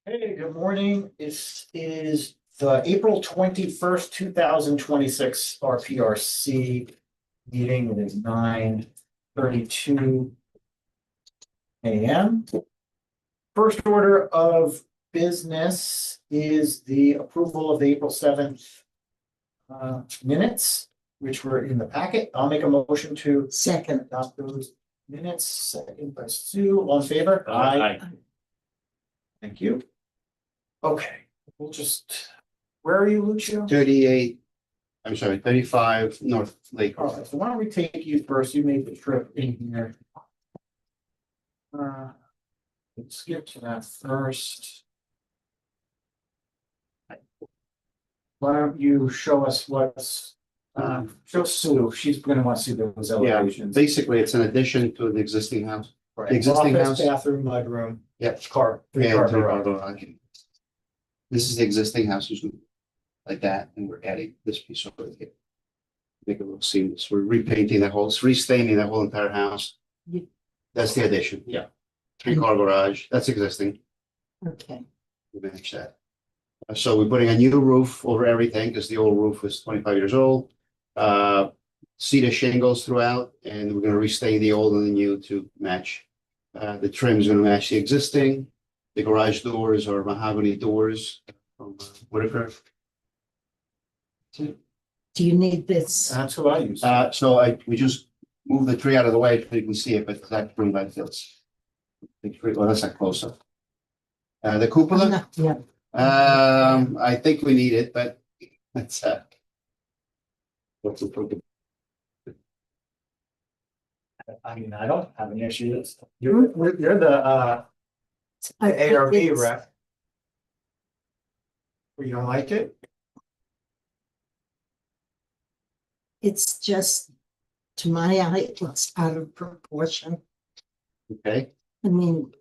Hey, good morning. This is the April 21st, 2026 RPRC meeting. It is 9:32 a.m. First order of business is the approval of the April 7th minutes, which were in the packet. I'll make a motion to adopt those minutes. Second by Sue. All in favor? Aye. Thank you. Okay, we'll just, where are you, Lucio? 35 North Lake. All right, so why don't we take you first? You made the trip in here. Let's skip to that first. Why don't you show us what's, show Sue, she's gonna want to see those Yeah, elevations. basically, it's an addition to an existing house. Right. existing Office, house. bathroom, mudroom. Yep. Three-car garage. garage. This is the existing house, like that, and we're adding this piece over here. Make it look seamless. We're repainting the whole, restaining the whole entire house. Yeah. That's the addition. Yeah. Three-car garage, that's existing. Okay, We match that. So we're putting a new roof over everything because the old roof is 25 years old. Cedar shingles throughout, and we're gonna restain the old and the new to match. The trim is gonna match the existing. The garage doors are mahogany doors from Whitaker. do you need this? That's who I use. We just moved the tree out of the way so you can see it, but that's pretty much feels. Well, that's not close up. The cupola. Yeah, I think we need it, but that's what's the problem? I mean, I don't have an issue. You're the I think ARB it's- rep. You don't like it? It's just, to my eye, it's out of proportion. Okay, I mean,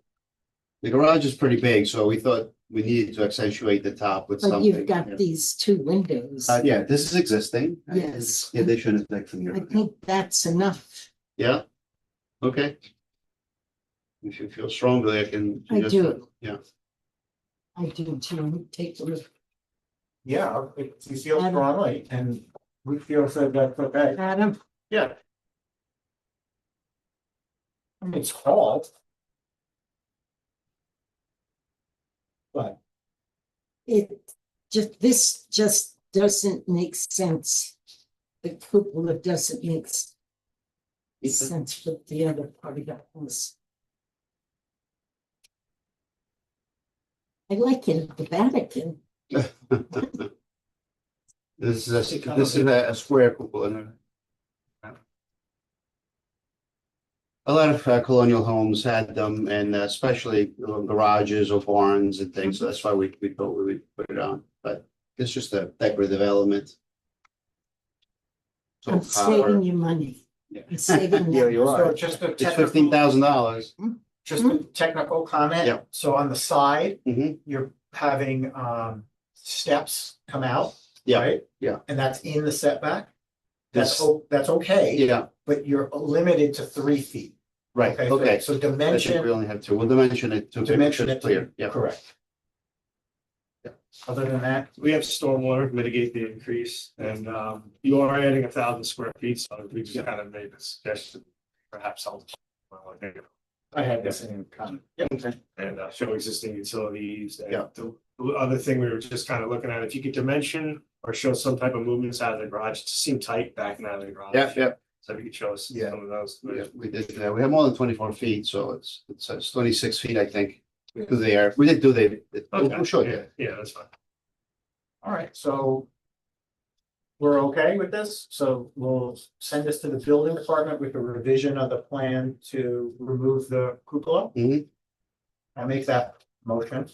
the garage is pretty big, so we thought we needed to accentuate the top with but something. you've got these two windows. Yeah, this is existing. Yes. The addition is next to I here. think that's enough. Yeah, okay. If you feel strongly, I can. I suggest do. that. Yeah, I do too. Take a look. Yeah, if you feel Adam. strongly and we feel so that's okay. Adam, Yeah. I mean, it's tall. But this just doesn't make sense. The cupola doesn't make sense with the other part of the house. I like it at the Vatican. this is a square cupola. A lot of colonial homes had them, and especially garages or barns and things. So that's why we thought we would put it on. But it's just a decorative element. So I'm saving you money. Yeah. I'm saving Yeah, you. you're so right. just a It's technical, $15,000. just a technical comment. Yeah. So on the side, Mhm. you're having steps come out. Yeah, Right? yeah. And that's in the setback. That's This- that's okay, Yeah, but you're limited to 3 feet. right, okay. So I think we dimension, only have two. We'll dimension it to. dimension it clear, to, yeah. correct. Yeah. Other than that, We have stormwater mitigate the increase and you are adding 1,000 square feet, so we just kind of made the suggestion. Perhaps I'll. I had the same comment. Yep. And show existing utilities. And Yeah. The other thing we were just kind of looking at, if you could dimension or show some type of movements out of the garage, it seemed tight backing out of the garage. Yeah, yeah. So if you could show us Yeah. some of those. Yeah, we did, we have more than 24 feet, so it's 26 feet, I think. We do the air, we did do we'll show you. Yeah, yeah, that's fine. All right, so we're okay with this, so we'll send this to the building department with a revision of the plan to remove the cupola. Mhm. I make that motion.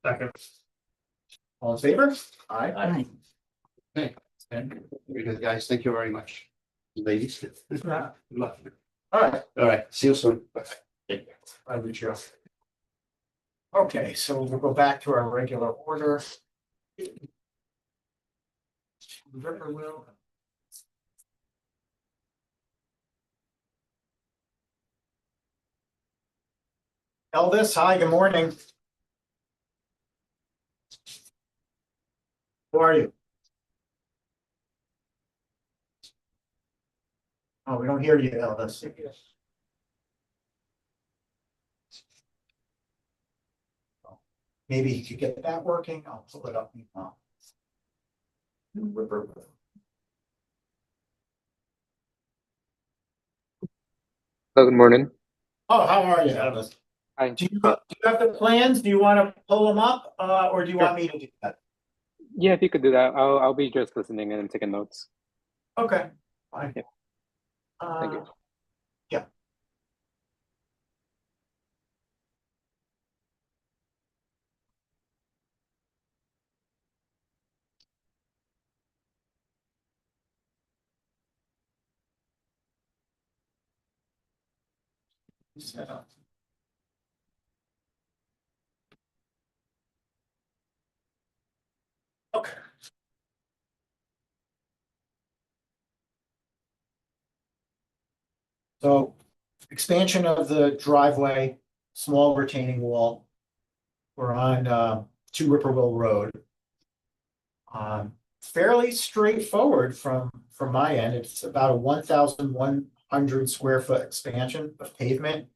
Second. All in favor? Aye. Right. Very good, guys, thank you very much. Ladies. Good luck. All right, All right, see you soon. I reach you. Okay, so we'll go back to our regular order. Whippoorwill. Elvis, hi, good morning. Who are you? Oh, we don't hear you, Elvis. Maybe you could get that working. I'll pull it up. Hello, good morning. Oh, how are you, Elvis? Hi. Do you have the plans? Do you want to pull them up, or do you want me to do that? Yeah, if you could do that, I'll be just listening and taking notes. Okay, fine. Yeah. Thank you. Yeah. Set up. Okay. So expansion of the driveway, small retaining wall. We're on 2 Ripperville Road. Fairly straightforward from my end. It's about a 1,100 square foot expansion of pavement.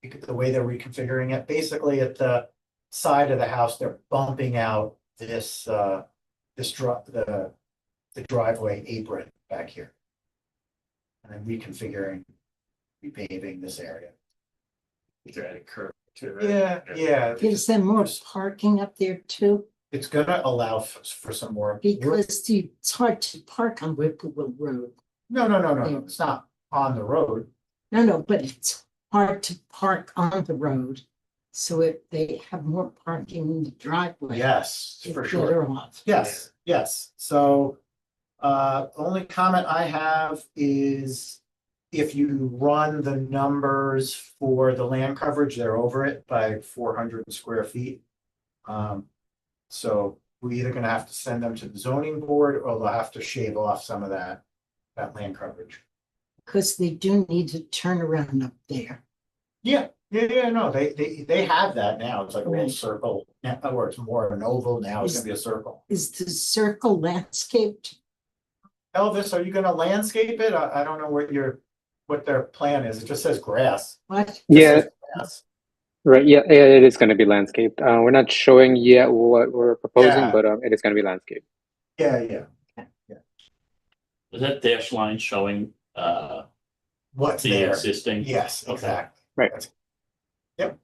The way they're reconfiguring it, basically at the side of the house, they're bumping out the driveway apron back here. And then reconfiguring, repaving this area. They're adding curb too, right? Yeah. Gives them more parking up there too, It's gonna allow for some more. because it's hard to park on Whippoorwill Road. No, it's not on the road. No, but it's hard to park on the road. So if they have more parking in the driveway. Yes, it's for sure. better off. Yes. So, only comment I have is if you run the numbers for the land coverage, they're over it by 400 square feet. So we're either gonna have to send them to the zoning board or they'll have to shave off some of that land coverage. Because they do need to turn around up there. No, they have that now. It's like a little Right. circle, or it's more of an oval now, it's gonna be a circle. Is the circle landscaped? Elvis, are you gonna landscape it? I don't know what their plan is. It just says grass. What? Just Yeah, says grass. right. Yeah, it is going to be landscaped. We're not showing yet what we're proposing, Yeah. but it is going to be landscaped. Yeah. Is that dash line showing What's the there? existing? Yes, Okay. exactly. Right. Yep.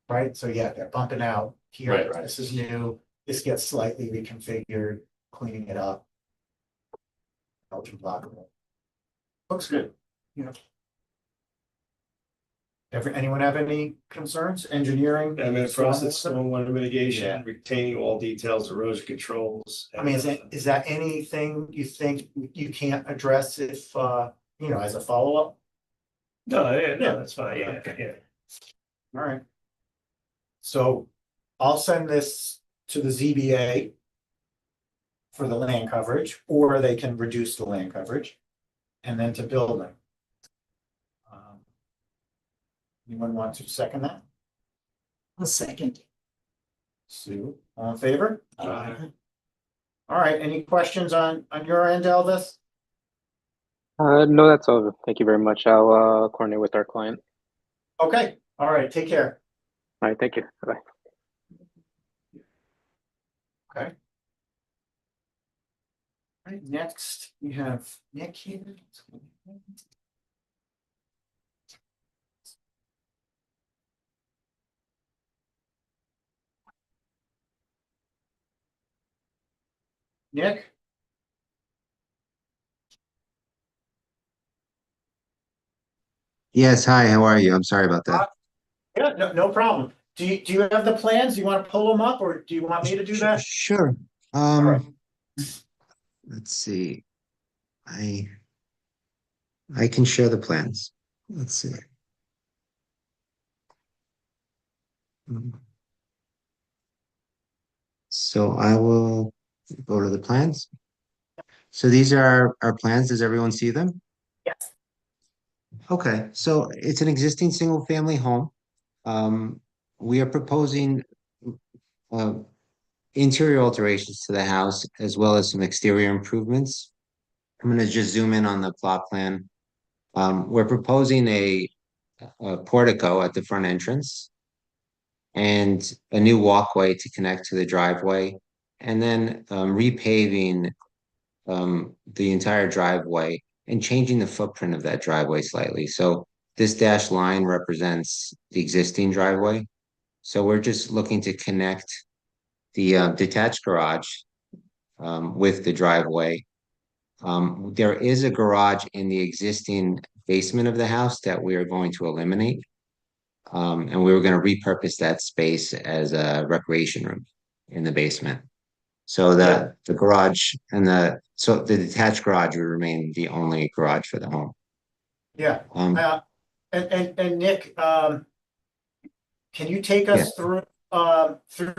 Right, so yeah, they're bumping out here. Right. This is new. This gets slightly reconfigured, cleaning it up. Belgian block. Looks good. Anyone have any concerns? Engineering? I mean, for us, it's stormwater? stormwater mitigation, Yeah. retaining all details, erosion controls. I mean, is that anything you think you can't address if, as a follow-up? No, that's fine, yeah. All right. So I'll send this to the ZBA for the land coverage, or they can reduce the land coverage, and then to building. Anyone want to second that? A second. Sue, all in favor? Uh, All right, any questions on your end, Elvis? No, that's all. Thank you very much. I'll coordinate with our client. Okay, all right, take care. All right, thank you. Bye. Okay. All right, next we have Nick here. Nick? Yes, hi, how are you? I'm sorry about that. Yeah, no problem. Do you have the plans? Do you want to pull them up, or do you want me to do that? Sure. right. Let's see. I can share the plans. Let's see. So I will go to the plans. So these are our plans. Does everyone see them? Yes. Okay, so it's an existing single family home. We are proposing interior alterations to the house as well as some exterior improvements. I'm gonna just zoom in on the plot plan. We're proposing a portico at the front entrance and a new walkway to connect to the driveway, and then repaving the entire driveway and changing the footprint of that driveway slightly. So this dashed line represents the existing driveway. So we're just looking to connect the detached garage with the driveway. There is a garage in the existing basement of the house that we are going to eliminate. And we were going to repurpose that space as a recreation room in the basement. So the garage and the detached garage would remain the only garage for the home. Yeah, Um, and Nick, can you take Yeah. us through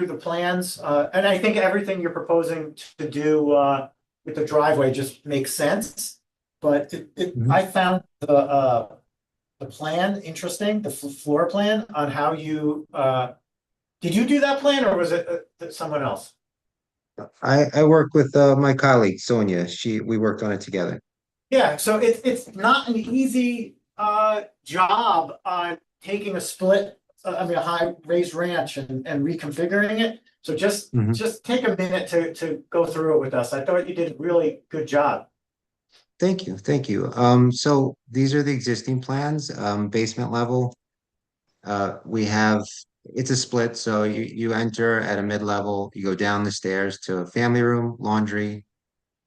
the plans? And I think everything you're proposing to do, with the driveway just makes sense. But Mhm. I found the plan interesting, the floor plan on how you, did you do that plan or was it someone else? I work with my colleague Sonia. We worked on it together. Yeah, so it's not an easy job on taking a split, I mean, a high raised ranch and reconfiguring it. So Mhm. just take a minute to go through it with us. I thought you did a really good job. Thank you, thank you. So these are the existing plans, basement level. We have, it's a split, so you enter at a mid-level, you go down the stairs to a family room, laundry,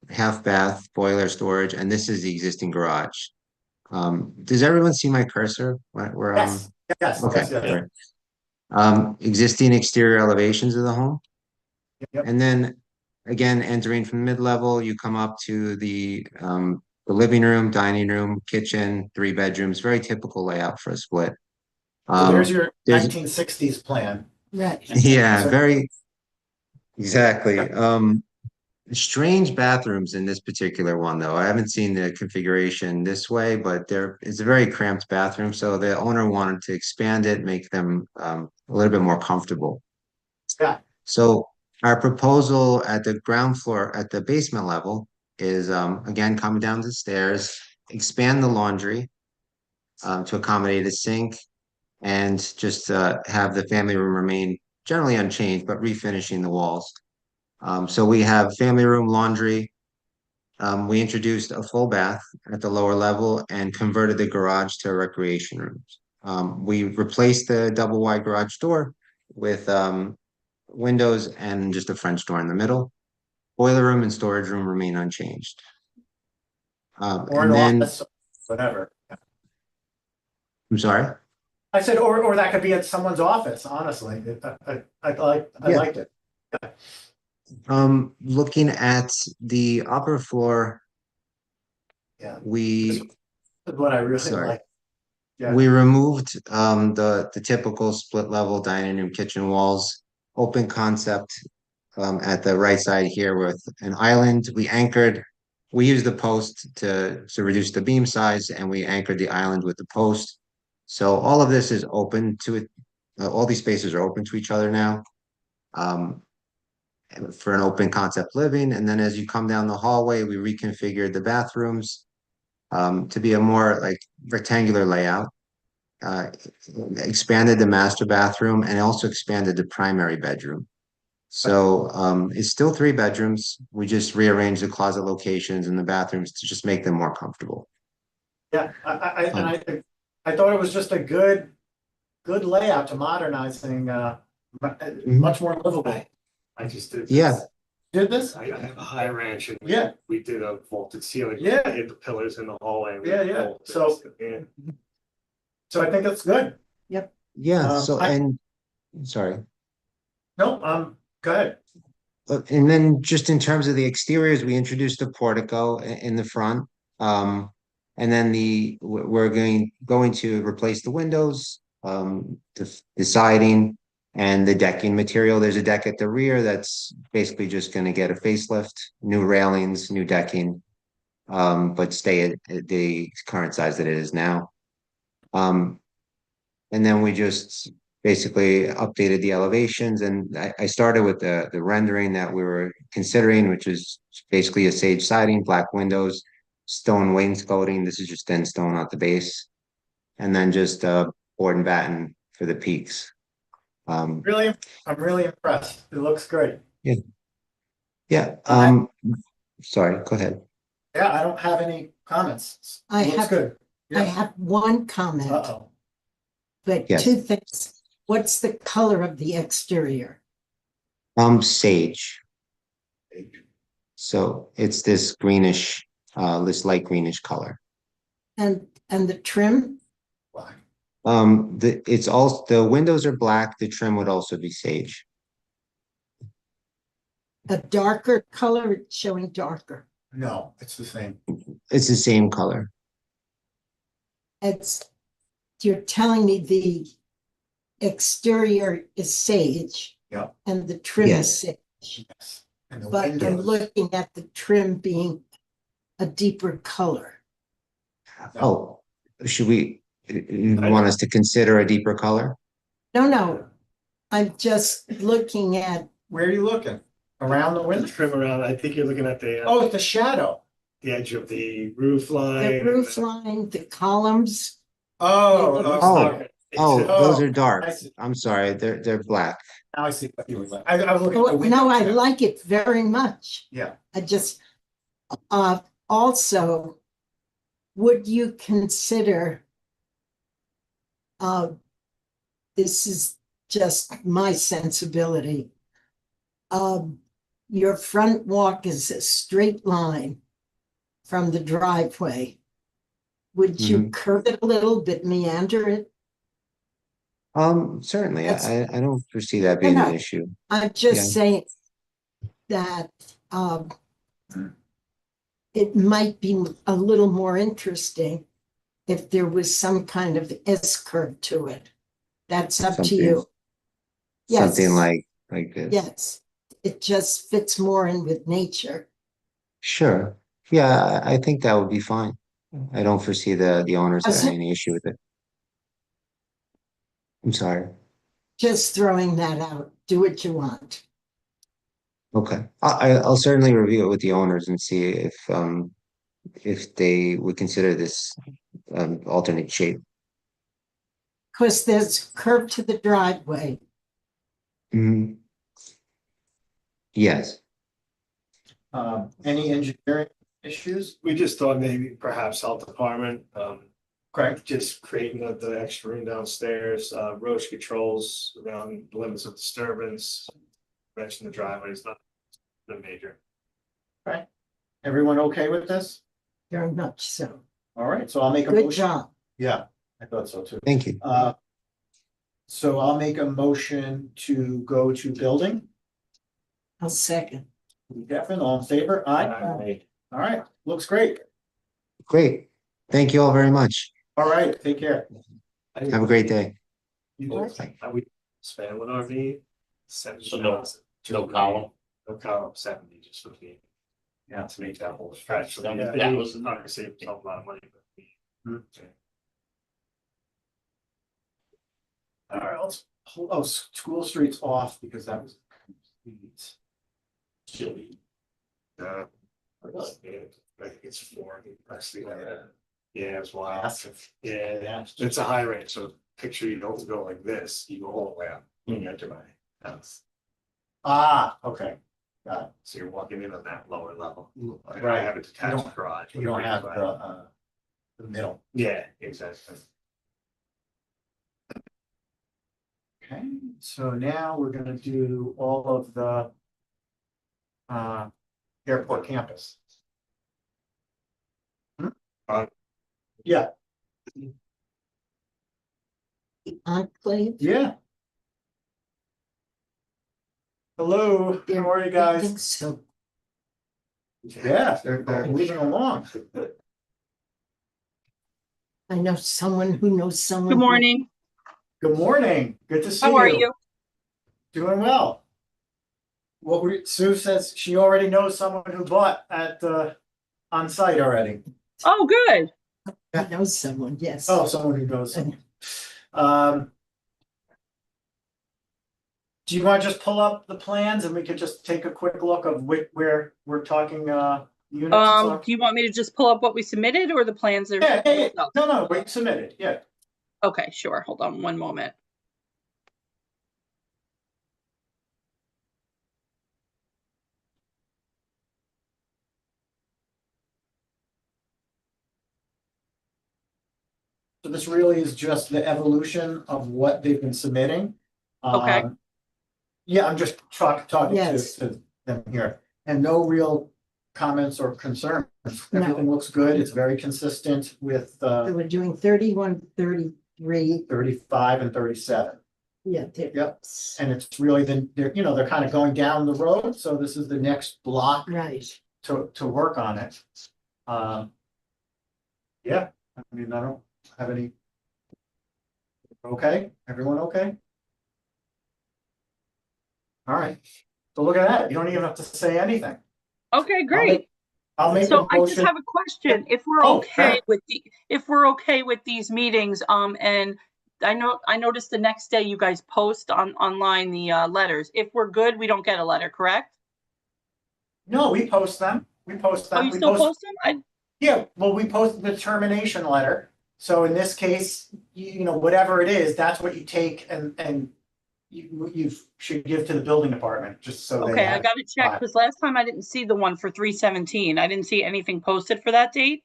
half bath, boiler storage, and this is the existing garage. Does everyone see my cursor? Where Yes, yes, okay, yes, yes. great. Existing exterior elevations of the home. Yep. And then again, entering from mid-level, you come up to the living room, dining room, kitchen, 3 bedrooms, very typical layout for a split. So there's your There's 1960s plan. Right. yeah, So- very exactly. Strange bathrooms in this particular one, though. I haven't seen the configuration this way, but there is a very cramped bathroom. So the owner wanted to expand it, make them a little bit more comfortable. Yeah, So our proposal at the ground floor, at the basement level, is again coming down the stairs, expand the laundry to accommodate a sink, and just have the family room remain generally unchanged, but refinishing the walls. So we have family room, laundry. We introduced a full bath at the lower level and converted the garage to a recreation room. We replaced the double wide garage door with windows and just a French door in the middle. Boiler room and storage room remain unchanged. or And an then, office, whatever. I'm sorry. I said, or that could be at someone's office, honestly. I Yeah. liked it. Looking at the upper floor, Yeah, we that's what I really sorry. like. Yeah. We removed the typical split level dining room kitchen walls, open concept at the right side here with an island. We used the post to reduce the beam size and we anchored the island with the post. So all of this is open to it. All these spaces are open to each other now. For an open concept living. And then as you come down the hallway, we reconfigured the bathrooms to be a more like rectangular layout. Expanded the master bathroom and also expanded the primary bedroom. So it's still 3 bedrooms. We just rearranged the closet locations and the bathrooms to just make them more comfortable. Yeah, I thought it was just a good layout to modernizing, much more livable. I just did. Yeah. this. Did this? I have a high ranch and Yeah. we did a vaulted ceiling. Yeah. Hit the pillars in the hallway. Yeah, yeah. vaulted So- it. So I think that's good. Yeah. So I- and sorry. No, go ahead. And then just in terms of the exteriors, we introduced a portico in the front. And then we're going to replace the windows, the siding and the decking material. There's a deck at the rear that's basically just going to get a facelift, new railings, new decking, but stay at the current size that it is now. And then we just basically updated the elevations, and I started with the rendering that we were considering, which is basically a sage siding, black windows, stone wainscoting. This is just thin stone at the base, and then just board and batten for the peaks. Really, I'm really impressed. It looks great. Yeah. Sorry, go ahead. Yeah, I don't have any comments. I It looks have- good. I Yeah. have one comment, Uh-oh. but Yes. two things. What's the color of the exterior? Sage. So it's this greenish, this light greenish color. And the trim? Black. It's all, the windows are black, the trim would also be sage. A darker color, it's showing darker. No, it's the same. It's the same color. It's, you're telling me the exterior is sage. Yeah. And the trim Yes. is sage. Yes. And the But I'm windows. looking at the trim being a deeper color. Oh, should we, you want us to consider a deeper color? No, I'm just looking at, Where are you looking? Around the The window? trim around, I think you're looking at Oh, it's the shadow. the edge of the roof line. the roof line, the columns. Oh, Oh. okay. Oh, those are Oh, dark. I see. I'm sorry, they're black. Now I see what you were like. I was looking at the Oh, window. no, I too. like it very much. Yeah. I just, also, would you consider, this is just my sensibility. Your front walk is a straight line from the driveway. Would you curve it a little bit, meander it? Certainly, That's- I don't foresee that being No, an no. issue. I'm just Yeah. saying that, it might be a little more interesting if there was some kind of S curve to it. That's up to Something- you. Yes. Something like this. Yes, it just fits more in with nature. Sure. Yeah, I think that would be fine. I don't foresee the owners Does having it- any issue with it. I'm sorry. Just throwing that out. Do what you want. Okay, I'll certainly review it with the owners and see if they would consider this alternate shape. Because there's curve to the driveway. Mhm. Yes. Any engineering issues? We just thought maybe perhaps health department, Correct. just creating the extra room downstairs, roach controls around the limits of disturbance. Mention the driveway is not the major. Everyone okay with this? Very much so. All right, so I'll make a Good motion. job. Yeah, I thought so too. Thank you. So I'll make a motion to go to building. I'll second. Kevin, all in favor? Aye. Aye. All right, looks great. Great. Thank you all very much. All right, take care. Have a great day. Are we spending with RV? So 70. no column. No column, 70, just for the. Yeah. To make that whole stretch. Yeah, Yeah, that it was- was not gonna save a lot of money, but. All right, let's, School Street's off because that was complete. Chili. Yeah, I think it's 4, actually, yeah, it's wild. Massive. Yeah, it's a high range, so picture you don't go like this, you go all the way up. You get to my house, Ah, okay. Got it. so you're walking in on that lower level. I Right. have a detached garage. You don't have the middle. Yeah, exactly. Okay, so now we're gonna do all of the airport campus. Yeah, Enclave. yeah. Hello, how are you I guys? think so. Yeah, they're moving along. I know someone who knows someone. Good who- morning. Good morning, good to see you. How are you? Doing well. Sue says she already knows someone who bought at on site already. Oh, good. I know someone, yes. Oh, someone who knows someone. Do you want to just pull up the plans and we could just take a quick look of where we're talking, units and stuff? Do you want me to just pull up what we submitted or the plans are? Yeah. No, wait, submitted, yeah. Okay, sure. Hold on one moment. So this really is just the evolution of what they've been submitting. Okay. Yeah, I'm just talking Yes. to them here, and no real comments or concerns. No. Everything looks good. It's very consistent with So we're doing 31, 33. 35 and 37. Yeah. Yep. And it's really they're kind of going down the road, so this is the next block Right. to work on it. Yeah, I mean, I don't have any. Okay, everyone okay? All right, so look at that. You don't even have to say anything. Okay, great. I'll make So a I just motion. have a question. If we're Oh, okay sure. with if we're okay with these meetings, and I noticed the next day you guys post online the letters. If we're good, we don't get a letter, correct? No, we post them. We post Oh, them. you We still post, post them? yeah, well, we post the termination letter. So in this case, whatever it is, that's what you take and you should give to the building department, just so they Okay, I have. gotta check, because last time I didn't see the one for 3/17. I didn't see anything posted for that date.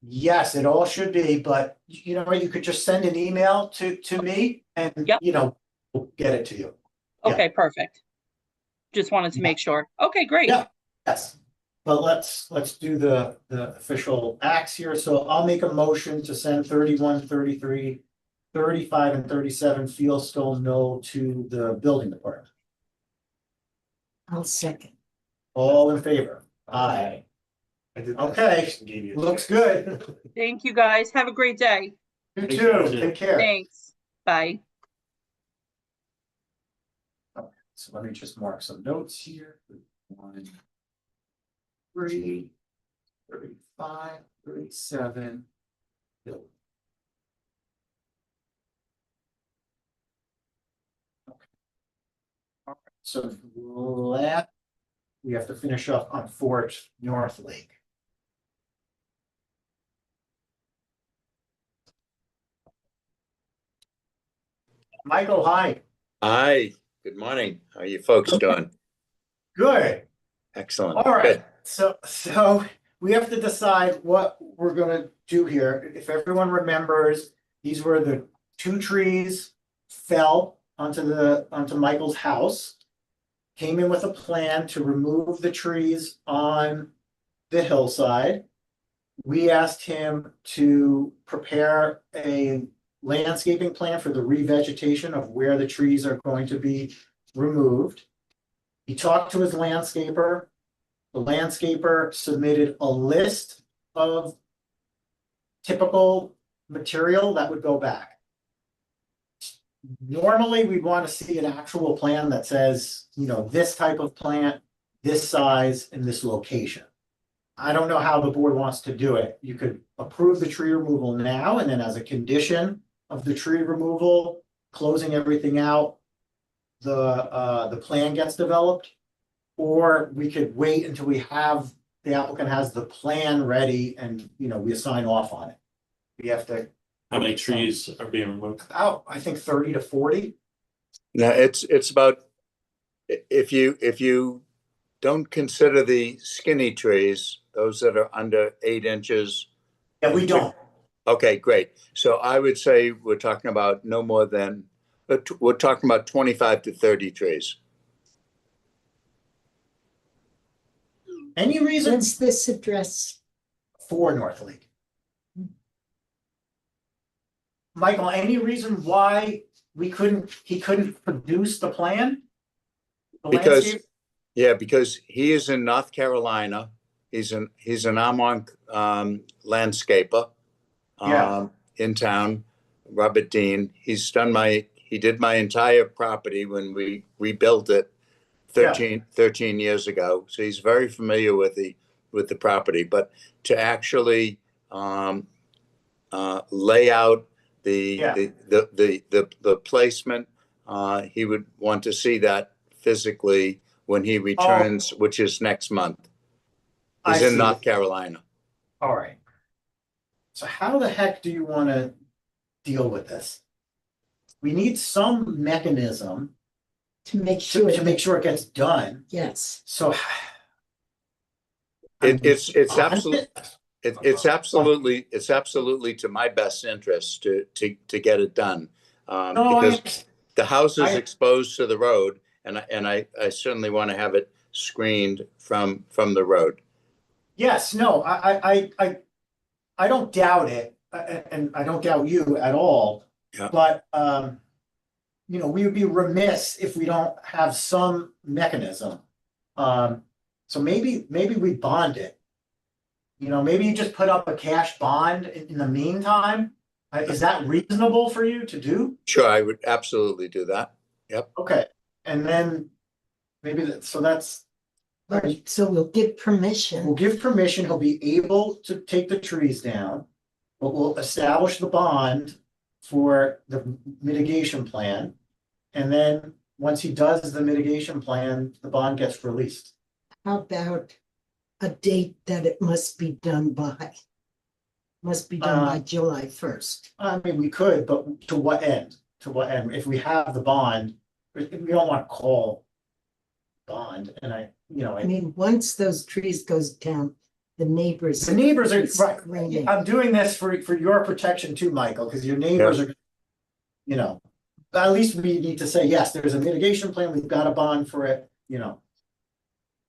Yes, it all should be, but you know what, you could just send an email to me and, Yep. we'll get it to you. Yeah. Okay, perfect. Just wanted to Yeah. make sure. Okay, great. Yeah. Yes, but let's do the official acts here. So I'll make a motion to send 31, 33, 35, and 37 Fieldstone Knoll to the building department. I'll second. All in favor? Aye. I did that. Okay, Gave you a looks check. good. Thank you, guys. Have a great day. You Thank you, too. too. Take care. Thanks. Bye. So let me just mark some notes here. 1, 3, 35, 37. Bill. Okay. All right, so we have to finish up on Fort North Lake. Michael, hi. Hi, good morning. How are you folks doing? Good. Excellent. All right, Good. so we have to decide what we're gonna do here. If everyone remembers, these were the 2 trees fell onto Michael's house. Came in with a plan to remove the trees on the hillside. We asked him to prepare a landscaping plan for the revegetation of where the trees are going to be removed. He talked to his landscaper. The landscaper submitted a list of typical material that would go back. Normally, we'd want to see an actual plan that says, this type of plant, this size, and this location. I don't know how the board wants to do it. You could approve the tree removal now, and then as a condition of the tree removal, closing everything out, the plan gets developed. Or we could wait until the applicant has the plan ready and, we sign off on it. We have to. How many trees are being removed? I think 30 to 40. Now, it's about, if you don't consider the skinny trees, those that are under 8 inches. Yeah, we don't. Okay, great. So I would say we're talking about no more than, we're talking about 25 to 30 trees. Any reason What's this address? for North Lake? Michael, any reason why he couldn't produce the plan? The Because, landscape? yeah, because he is in North Carolina. He's an Armonk landscaper Yeah. in town, Robert Dean. He did my entire property when we rebuilt it 13 years ago. So he's very familiar with the property, but to actually lay out the placement, he would want to see that physically when he returns, which is next month. He's I in see. North Carolina. All right. So how the heck do you want to deal with this? We need some mechanism To make sure. to make sure it gets done. Yes, So. It's On absolutely, it. it's absolutely to my best interest to get it done. No, Because the house is I- exposed to the road, and I certainly want to have it screened from the road. Yes, no, I don't doubt it, and I don't doubt you at all. Yeah. But, you know, we would be remiss if we don't have some mechanism. So maybe we bond it. You know, maybe you just put up a cash bond in the meantime. Is that reasonable for you to do? Sure, I would absolutely do that. Okay, and then maybe so that's. right, so we'll give We'll permission. give permission, he'll be able to take the trees down, but we'll establish the bond for the mitigation plan. And then, once he does the mitigation plan, the bond gets released. How about a date that it must be done by? Must be done by July 1st. I mean, we could, but to what end? To what end? If we have the bond, we don't want to call bond, and I mean, once those trees goes down, the neighbors. the neighbors are, Screaming. right, I'm doing this for your protection too, Michael, because your neighbors are, you know, at least we need to say, yes, there's a mitigation plan, we've got a bond for it, you know.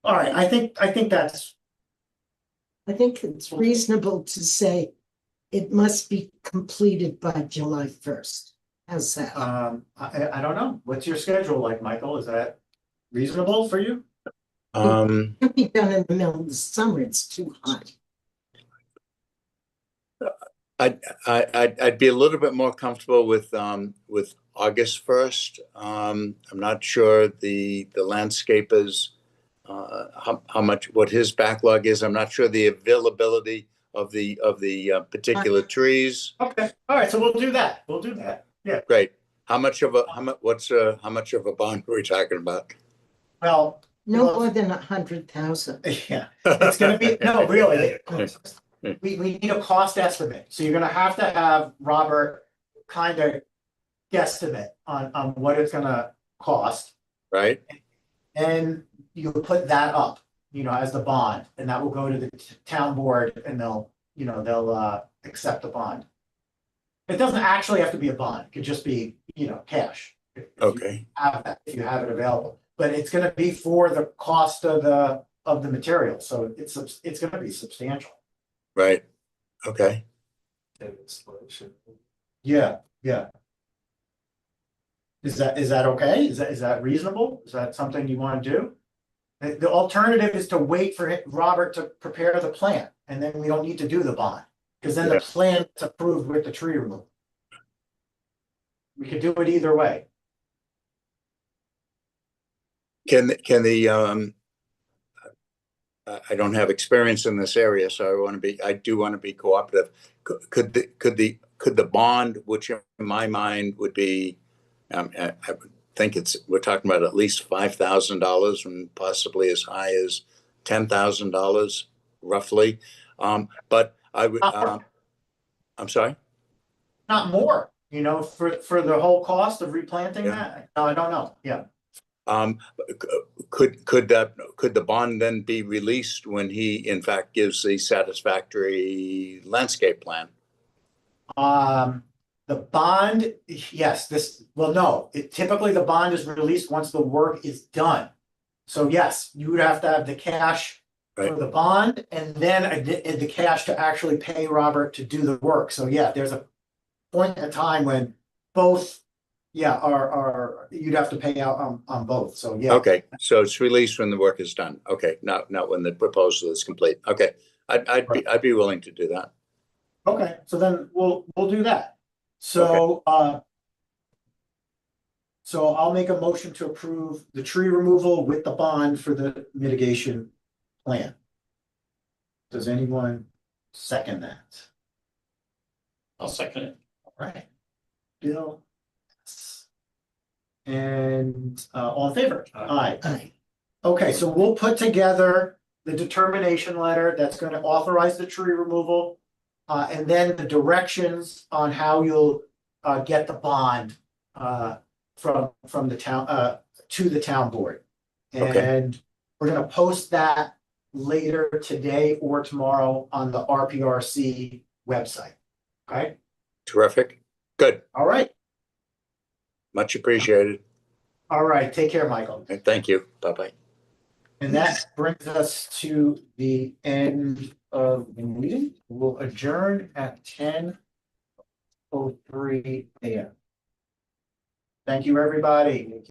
All right, I think that's, I think it's reasonable to say it must be completed by July 1st. How's that? I don't know, what's your schedule like, Michael, is that reasonable for you? It can't be done in the middle of the summer, it's too hot. I'd be a little bit more comfortable with August 1st. I'm not sure the landscapers, how much, what his backlog is. I'm not sure the availability of the particular trees. Okay, all right, so we'll do that, yeah, Great. How much of a bond are we talking about? well. No well, more than 100,000. Yeah, it's gonna be, no, really, we need a cost estimate, so you're gonna have Robert kind of guesstimate on what it's gonna cost. Right? And you put that up, you know, as the bond, and that will go to the town board and they'll accept the bond. It doesn't actually have to be a bond, it could just be, you know, cash. If you Okay. have that, if you have it available, but it's gonna be for the cost of the material, so it's gonna be substantial. Right. Okay. Yeah. Is that okay? Is that reasonable? Is that something you want to do? The alternative is to wait for Robert to prepare the plan, and then we don't need to do the bond, because then the Yeah. plan is approved with the tree removal. We could do it either way. Can the I don't have experience in this area, so I do want to be cooperative. Could the bond, which in my mind would be, I would think we're talking about at least $5,000 and possibly as high as $10,000 roughly. But I would, I'm sorry? Not more, you know, for the whole cost of replanting Yeah. that? No, I don't know, yeah. Could the bond then be released when he in fact gives the satisfactory landscape plan? The bond, yes, no, typically the bond is released once the work is done. So yes, you would have to have the cash for Right. the bond and then the cash to actually pay Robert to do the work. So yeah, there's a point in time when both, are you'd have to pay out on both, so yeah. Okay, so it's released when the work is done. Okay, not when the proposal is complete. Okay, I'd be willing to do that. Okay, so then we'll do that. So so I'll make a motion to approve the tree removal with the bond for the mitigation plan. Does anyone second that? I'll second it. All right. Bill. And all in favor? Aye. Aye. Okay, so we'll put together the determination letter that's gonna authorize the tree removal. And then the directions on how you'll get the bond from the town to the town board. Okay. And we're gonna post that later today or tomorrow on the RPRC website. Okay, Terrific. Good. all right, Much appreciated. all right, take care, Michael. And thank you. Bye-bye. And that brings us to the end of the meeting. We'll adjourn at 10:03 AM. Thank you, everybody.